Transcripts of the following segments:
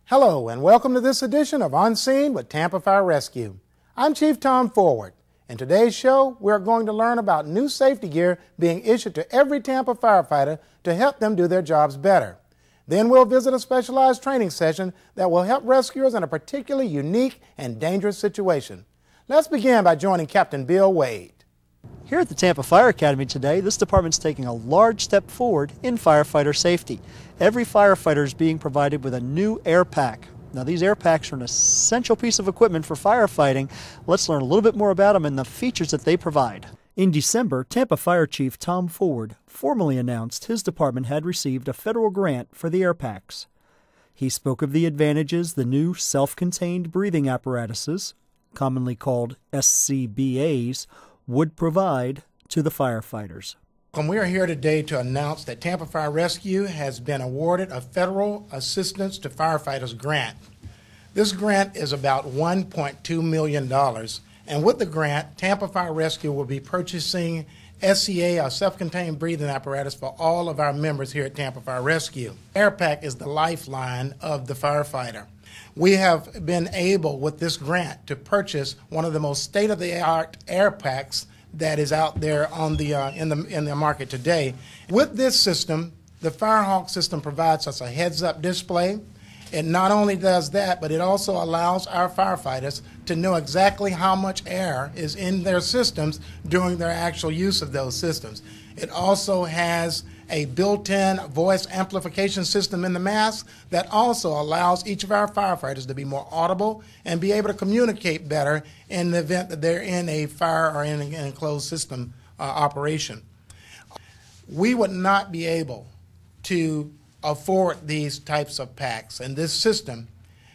Hello and welcome to this edition of On Scene with Tampa Fire Rescue. I'm Chief Tom Forward. In today's show, we're going to learn about new safety gear being issued to every Tampa firefighter to help them do their jobs better. Then we'll visit a specialized training session that will help rescuers in a particularly unique and dangerous situation. Let's begin by joining Captain Bill Wade. Here at the Tampa Fire Academy today, this department's taking a large step forward in firefighter safety. Every firefighter is being provided with a new air pack. Now, these air packs are an essential piece of equipment for firefighting. Let's learn a little bit more about them and the features that they provide. In December, Tampa Fire Chief Tom Forward formally announced his department had received a federal grant for the air packs. He spoke of the advantages the new self-contained breathing apparatuses, commonly called SCBAs, would provide to the firefighters. We are here today to announce that Tampa Fire Rescue has been awarded a Federal Assistance to Firefighters grant. This grant is about $1.2 million, and with the grant, Tampa Fire Rescue will be purchasing SCA, a self-contained breathing apparatus, for all of our members here at Tampa Fire Rescue. Air pack is the lifeline of the firefighter. We have been able, with this grant, to purchase one of the most state-of-the-art air packs that is out there on the in the market today. With this system, the Firehawk system provides us a heads-up display. It not only does that, but it also allows our firefighters to know exactly how much air is in their systems during their actual use of those systems. It also has a built-in voice amplification system in the mask that also allows each of our firefighters to be more audible and be able to communicate better in the event that they're in a fire or in an enclosed system operation. We would not be able to afford these types of packs and this system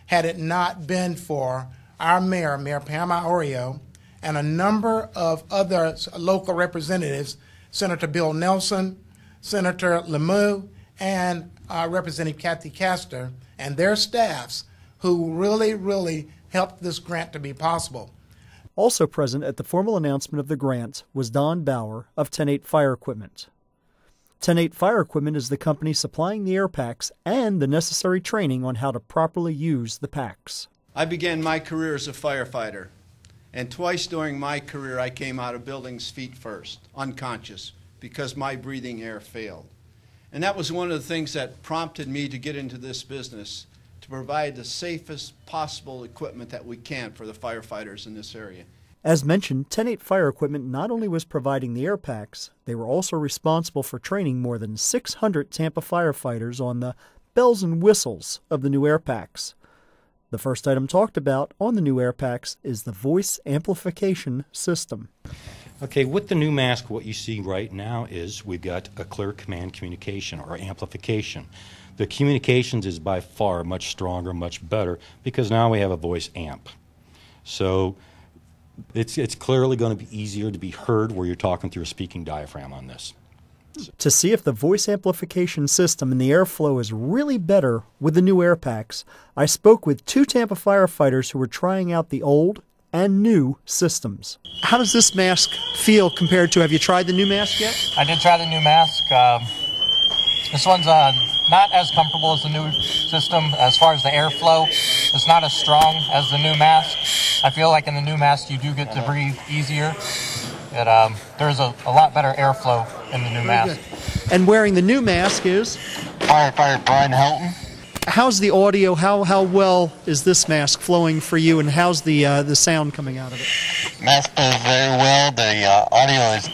had it not been for our mayor, Mayor Pam Iorio, and a number of other local representatives, Senator Bill Nelson, Senator Lemieux, and Representative Kathy Castor, and their staffs who really helped this grant to be possible. Also present at the formal announcement of the grant was Don Bauer of 10-8 Fire Equipment. 10-8 Fire Equipment is the company supplying the air packs and the necessary training on how to properly use the packs. I began my career as a firefighter, and twice during my career I came out of buildings feet first, unconscious, because my breathing air failed. And that was one of the things that prompted me to get into this business, to provide the safest possible equipment that we can for the firefighters in this area. As mentioned, 10-8 Fire Equipment not only was providing the air packs, they were also responsible for training more than 600 Tampa firefighters on the bells and whistles of the new air packs. The first item talked about on the new air packs is the voice amplification system. Okay, with the new mask, what you see right now is we've got a clear command communication or amplification. The communications is by far much stronger, much better, because now we have a voice amp. So it's clearly going to be easier to be heard where you're talking through a speaking diaphragm on this. To see if the voice amplification system and the airflow is really better with the new air packs, I spoke with two Tampa firefighters who were trying out the old and new systems. How does this mask feel compared to, have you tried the new mask yet? I did try the new mask. This one's not as comfortable as the new system as far as the airflow. It's not as strong as the new mask. I feel like in the new mask you do get to breathe easier. There's a lot better airflow in the new mask. And wearing the new mask is? Firefighter Brian Helton. How's the audio? How well is this mask flowing for you, and how's the sound coming out of it? Mask does very well. The audio is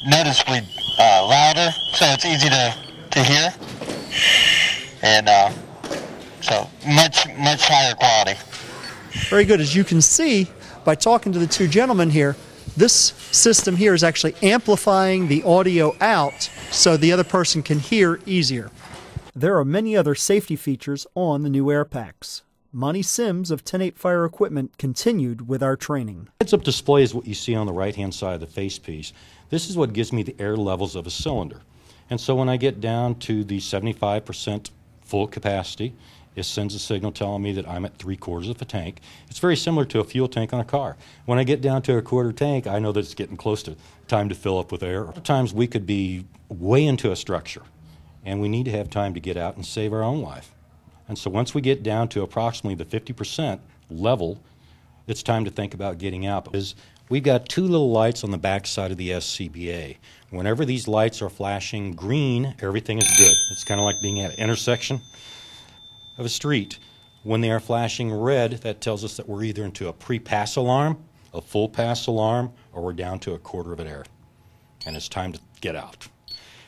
noticeably louder, so it's easy to hear, and so much higher quality. Very good. As you can see by talking to the two gentlemen here, this system here is actually amplifying the audio out so the other person can hear easier. There are many other safety features on the new air packs. Monty Sims of 10-8 Fire Equipment continued with our training. Heads-up display is what you see on the right-hand side of the facepiece. This is what gives me the air levels of a cylinder. And so when I get down to the 75% full capacity, it sends a signal telling me that I'm at 3/4 of a tank. It's very similar to a fuel tank on a car. When I get down to a quarter tank, I know that it's getting close to time to fill up with air. Sometimes we could be way into a structure, and we need to have time to get out and save our own life. And so once we get down to approximately the 50% level, it's time to think about getting out. Because we've got two little lights on the back side of the SCBA. Whenever these lights are flashing green, everything is good. It's kind of like being at an intersection of a street. When they are flashing red, that tells us that we're either into a pre-pass alarm, a full pass alarm, or we're down to a quarter of an error. And it's time to get out.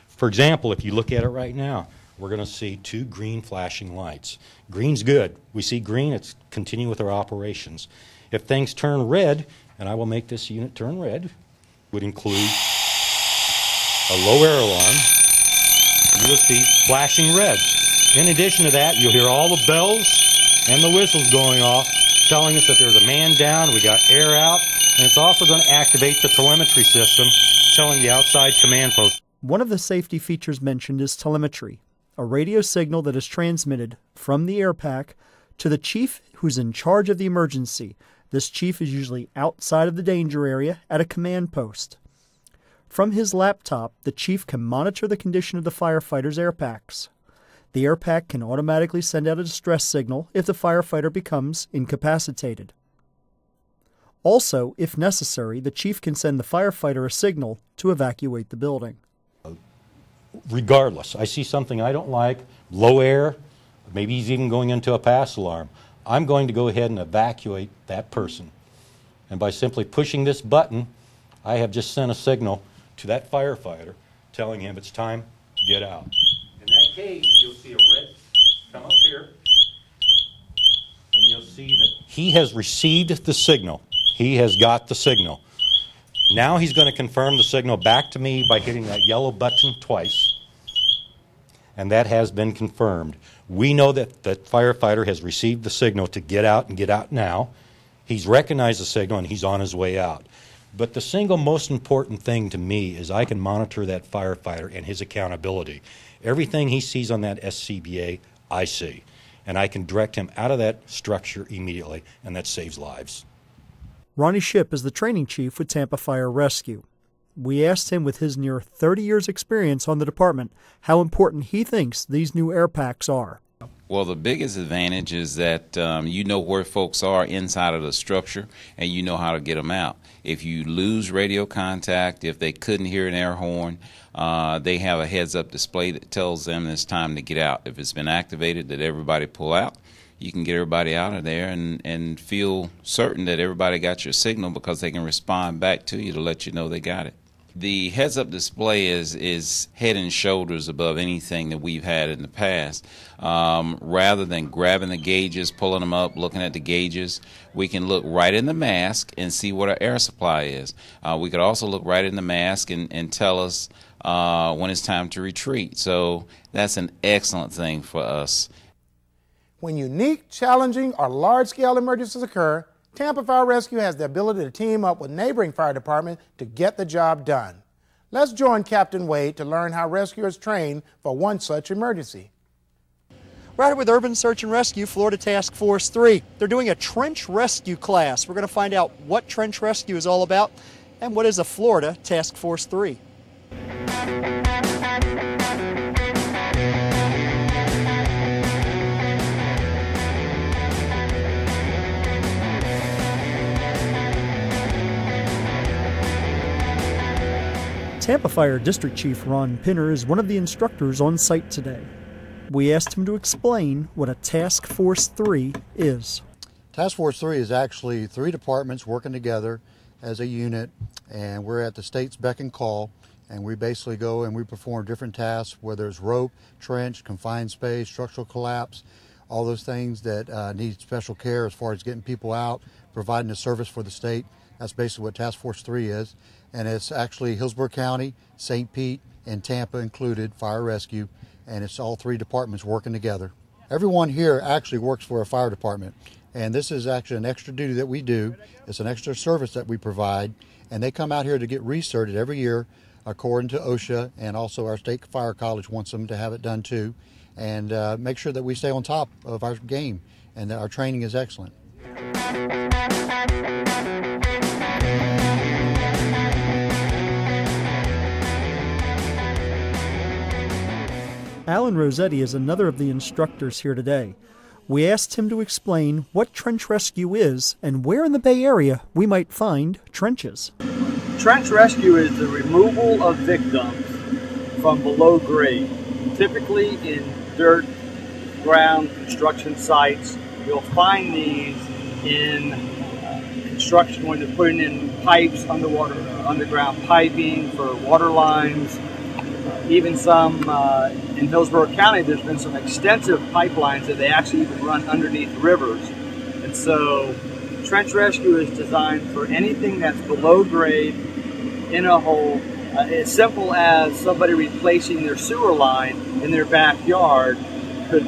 For example, if you look at it right now, we're going to see two green flashing lights. Green's good. We see green, it's continue with our operations. If things turn red, and I will make this unit turn red, would include a low air alarm. You will see flashing red. In addition to that, you'll hear all the bells and the whistles going off, telling us that there's a man down, we got air out, and it's also going to activate the telemetry system, telling the outside command post. One of the safety features mentioned is telemetry, a radio signal that is transmitted from the air pack to the chief who's in charge of the emergency. This chief is usually outside of the danger area at a command post. From his laptop, the chief can monitor the condition of the firefighter's air packs. The air pack can automatically send out a distress signal if the firefighter becomes incapacitated. Also, if necessary, the chief can send the firefighter a signal to evacuate the building. Regardless, I see something I don't like, low air, maybe he's even going into a pass alarm, I'm going to go ahead and evacuate that person. And by simply pushing this button, I have just sent a signal to that firefighter telling him it's time to get out. In that case, you'll see a red come up here, and you'll see that he has received the signal. He has got the signal. Now he's going to confirm the signal back to me by hitting that yellow button twice. And that has been confirmed. We know that the firefighter has received the signal to get out and get out now. He's recognized the signal and he's on his way out. But the single most important thing to me is I can monitor that firefighter and his accountability. Everything he sees on that SCBA, I see. And I can direct him out of that structure immediately, and that saves lives. Ronnie Shipp is the training chief with Tampa Fire Rescue. We asked him, with his near 30 years experience on the department, how important he thinks these new air packs are. Well, the biggest advantage is that you know where folks are inside of the structure, and you know how to get them out. If you lose radio contact, if they couldn't hear an air horn, they have a heads-up display that tells them it's time to get out. If it's been activated, that everybody pull out. You can get everybody out of there and feel certain that everybody got your signal, because they can respond back to you to let you know they got it. The heads-up display is head and shoulders above anything that we've had in the past. Rather than grabbing the gauges, pulling them up, looking at the gauges, we can look right in the mask and see what our air supply is. We could also look right in the mask and tell us when it's time to retreat. So that's an excellent thing for us. When unique, challenging, or large-scale emergencies occur, Tampa Fire Rescue has the ability to team up with neighboring fire departments to get the job done. Let's join Captain Wade to learn how rescuers train for one such emergency. We're out with Urban Search and Rescue, Florida Task Force 3. They're doing a trench rescue class. We're going to find out what trench rescue is all about and what is a Florida Task Force 3. Tampa Fire District Chief Ron Pinner is one of the instructors on site today. We asked him to explain what a Task Force 3 is. Task Force 3 is actually 3 departments working together as a unit, and we're at the state's beck and call, and we basically go and we perform different tasks, whether it's rope, trench, confined space, structural collapse, all those things that need special care as far as getting people out, providing a service for the state. That's basically what Task Force 3 is. And it's actually Hillsborough County, St. Pete, and Tampa included, fire rescue, and it's all 3 departments working together. Everyone here actually works for a fire department, and this is actually an extra duty that we do. It's an extra service that we provide, and they come out here to get recerted every year according to OSHA, and also our State Fire College wants them to have it done too, and make sure that we stay on top of our game and that our training is excellent. Alan Rossetti is another of the instructors here today. We asked him to explain what trench rescue is and where in the Bay Area we might find trenches. Trench rescue is the removal of victims from below grade, typically in dirt, ground, construction sites. You'll find these in construction when they're putting in pipes, underground piping for water lines. Even some in Hillsborough County, there's been some extensive pipelines that they actually even run underneath rivers. And so trench rescue is designed for anything that's below grade in a hole, as simple as somebody replacing their sewer line in their backyard could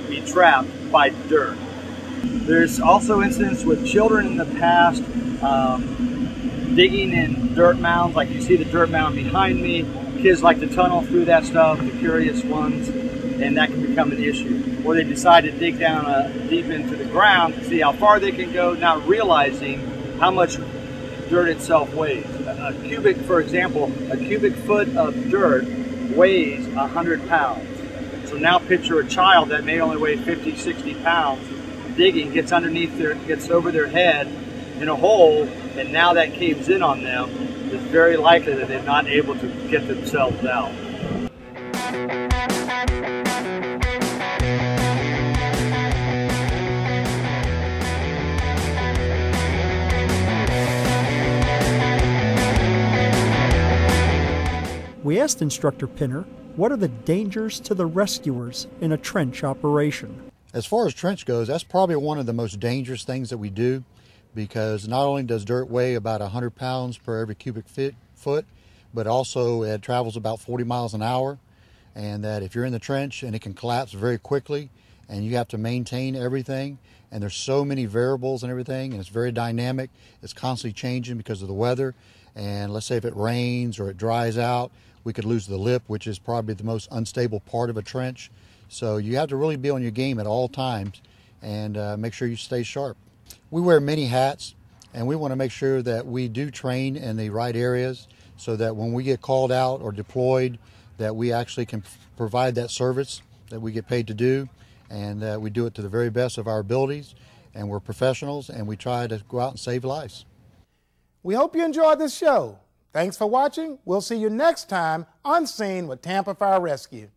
be trapped by dirt. There's also incidents with children in the past digging in dirt mounds, like you see the dirt mound behind me. Kids like to tunnel through that stuff, the curious ones, and that can become an issue. Or they decide to dig down deep into the ground to see how far they can go, not realizing how much dirt itself weighs. For example, a cubic foot of dirt weighs 100 pounds. So now picture a child that may only weigh 50, 60 pounds digging, gets over their head in a hole, and now that caves in on them. It's very likely that they're not able to get themselves out. We asked Instructor Pinner, what are the dangers to the rescuers in a trench operation? As far as trench goes, that's probably one of the most dangerous things that we do, because not only does dirt weigh about 100 pounds per every cubic foot, but also it travels about 40 miles an hour, and that if you're in the trench and it can collapse very quickly and you have to maintain everything, and there's so many variables and everything, and it's very dynamic, it's constantly changing because of the weather, and let's say if it rains or it dries out, we could lose the lip, which is probably the most unstable part of a trench. So you have to really be on your game at all times and make sure you stay sharp. We wear many hats, and we want to make sure that we do train in the right areas so that when we get called out or deployed, that we actually can provide that service that we get paid to do, and that we do it to the very best of our abilities, and we're professionals, and we try to go out and save lives. We hope you enjoyed this show. Thanks for watching. We'll see you next time on Scene with Tampa Fire Rescue.